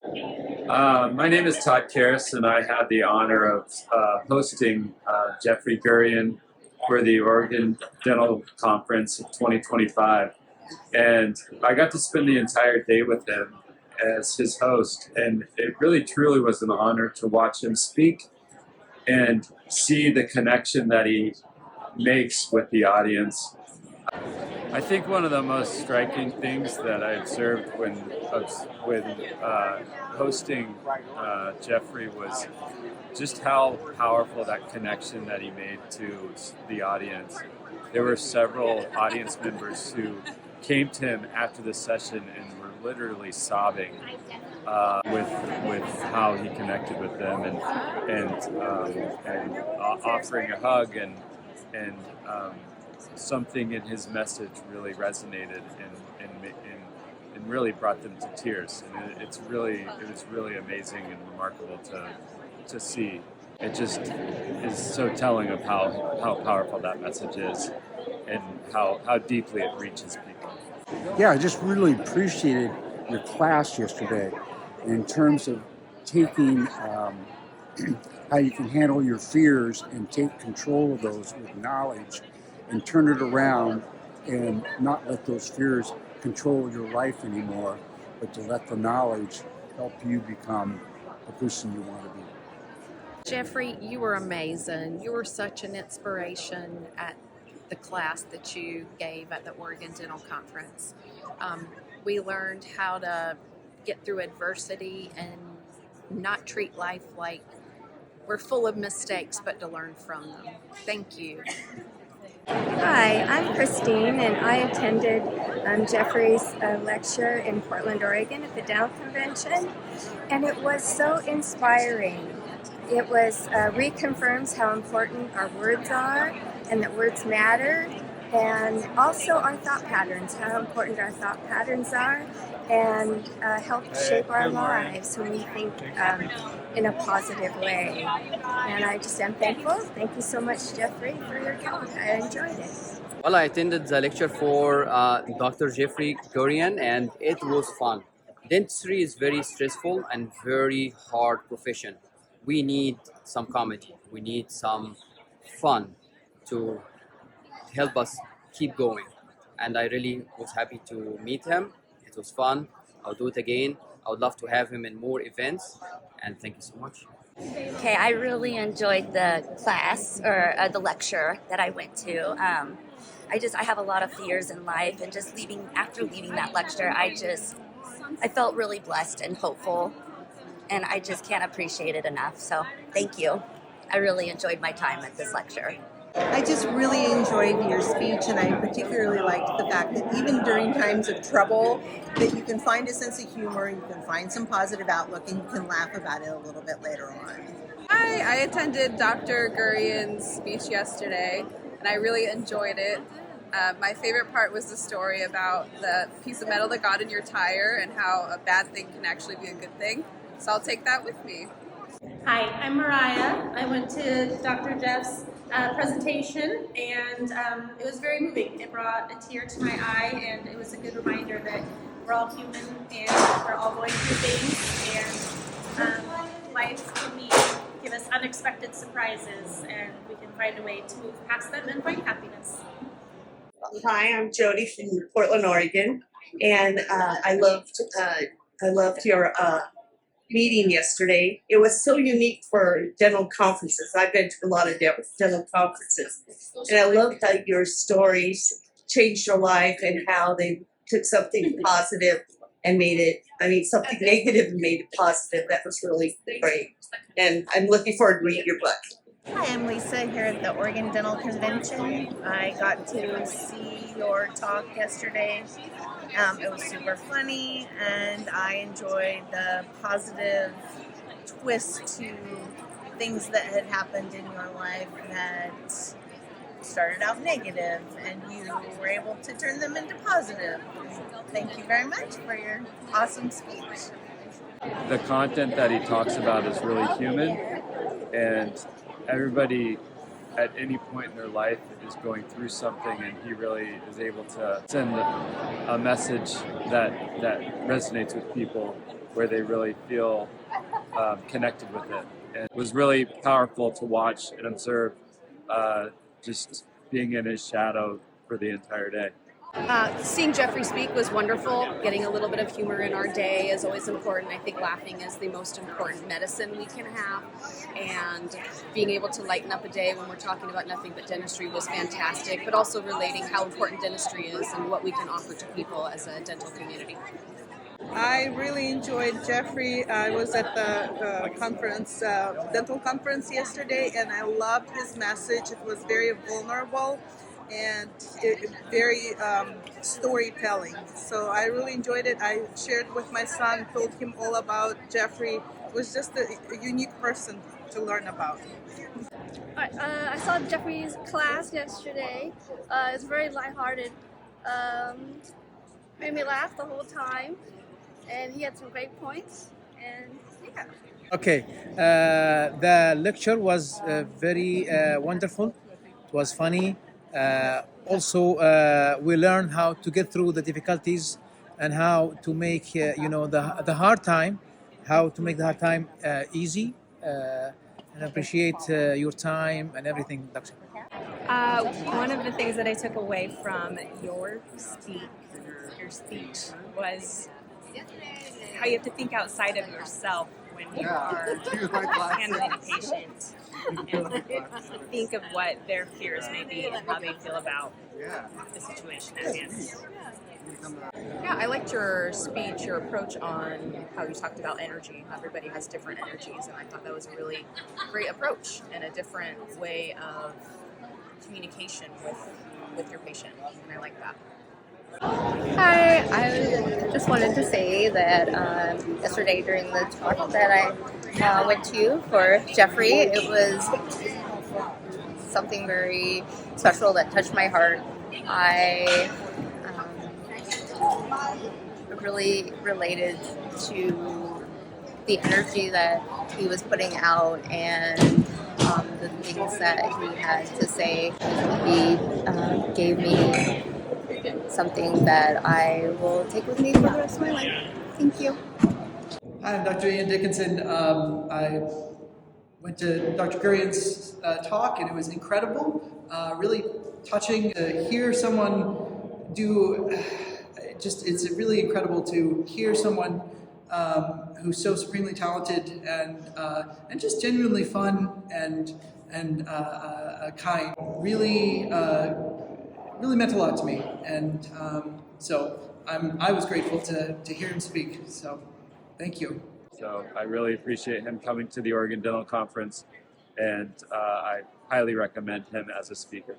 My name is Todd Karras, and I had the honor of hosting Jeffrey Gurian for the Oregon Dental Conference of 2025. And I got to spend the entire day with him as his host, and it really truly was an honor to watch him speak and see the connection that he makes with the audience. I think one of the most striking things that I observed when hosting Jeffrey was just how powerful that connection that he made to the audience. There were several audience members who came to him after the session and were literally sobbing with how he connected with them and offering a hug and something in his message really resonated and really brought them to tears. And it was really amazing and remarkable to see. It just is so telling of how powerful that message is and how deeply it reaches people. Yeah, I just really appreciated your class yesterday in terms of taking how you can handle your fears and take control of those with knowledge and turn it around and not let those fears control your life anymore, but to let the knowledge help you become the person you want to be. Jeffrey, you were amazing. You were such an inspiration at the class that you gave at the Oregon Dental Conference. We learned how to get through adversity and not treat life like we're full of mistakes, but to learn from them. Thank you. Hi, I'm Christine, and I attended Jeffrey's lecture in Portland, Oregon at the Dental Convention, and it was so inspiring. It was reconfirms how important our words are and that words matter, and also our thought patterns, how important our thought patterns are, and help shape our lives when we think in a positive way. And I just am thankful. Thank you so much, Jeffrey, for your talk. I enjoyed it. Well, I attended the lecture for Dr. Jeffrey Gurian, and it was fun. Dentistry is very stressful and very hard profession. We need some comedy. We need some fun to help us keep going. And I really was happy to meet him. It was fun. I'll do it again. I would love to have him in more events. And thank you so much. Okay, I really enjoyed the class or the lecture that I went to. I have a lot of fears in life, and just after leaving that lecture, I felt really blessed and hopeful, and I just can't appreciate it enough. So thank you. I really enjoyed my time at this lecture. I just really enjoyed your speech, and I particularly liked the fact that even during times of trouble, that you can find a sense of humor, you can find some positive outlook, and you can laugh about it a little bit later on. Hi, I attended Dr. Gurian's speech yesterday, and I really enjoyed it. My favorite part was the story about the piece of metal that got in your tire and how a bad thing can actually be a good thing. So I'll take that with me. Hi, I'm Mariah. I went to Dr. Jeff's presentation, and it was very moving. It brought a tear to my eye, and it was a good reminder that we're all human and we're all going through things, and life can give us unexpected surprises, and we can find a way to move past them and find happiness. Hi, I'm Jody from Portland, Oregon, and I loved your meeting yesterday. It was so unique for dental conferences. I've been to a lot of dental conferences, and I loved how your stories changed your life and how they took something positive and something negative and made it positive. That was really great, and I'm looking forward to reading your book. Hi, I'm Lisa here at the Oregon Dental Convention. I got to see your talk yesterday. It was super funny, and I enjoyed the positive twist to things that had happened in your life that started out negative, and you were able to turn them into positive. Thank you very much for your awesome speech. The content that he talks about is really human, and everybody at any point in their life is going through something, and he really is able to send a message that resonates with people, where they really feel connected with it. And it was really powerful to watch and observe, just being in his shadow for the entire day. Seeing Jeffrey speak was wonderful. Getting a little bit of humor in our day is always important. I think laughing is the most important medicine we can have. And being able to lighten up a day when we're talking about nothing but dentistry was fantastic, but also relating how important dentistry is and what we can offer to people as a dental community. I really enjoyed Jeffrey. I was at the conference, dental conference yesterday, and I loved his message. It was very vulnerable and very storytelling. So I really enjoyed it. I shared with my son, told him all about Jeffrey. It was just a unique person to learn about. I saw Jeffrey's class yesterday. It's very lighthearted. Made me laugh the whole time. And he had some great points, and yeah. Okay, the lecture was very wonderful. It was funny. Also, we learned how to get through the difficulties and how to make the hard time, how to make the hard time easy. And appreciate your time and everything, Doctor. One of the things that I took away from your speech was how you have to think outside of yourself when you are handling a patient and think of what their fears may be and how they feel about the situation at hand. Yeah, I liked your speech, your approach on how you talked about energy. Everybody has different energies, and I thought that was a really great approach and a different way of communication with your patient, and I like that. Hi, I just wanted to say that yesterday during the talk that I went to for Jeffrey, it was something very special that touched my heart. I really related to the energy that he was putting out and the things that he had to say. He gave me something that I will take with me for the rest of my life. Thank you. Hi, I'm Dr. Ian Dickinson. I went to Dr. Gurian's talk, and it was incredible, really touching to hear someone do. It's really incredible to hear someone who's so supremely talented and just genuinely fun and kind. Really meant a lot to me, and so I was grateful to hear him speak. So, thank you. So I really appreciate him coming to the Oregon Dental Conference, and I highly recommend him as a speaker.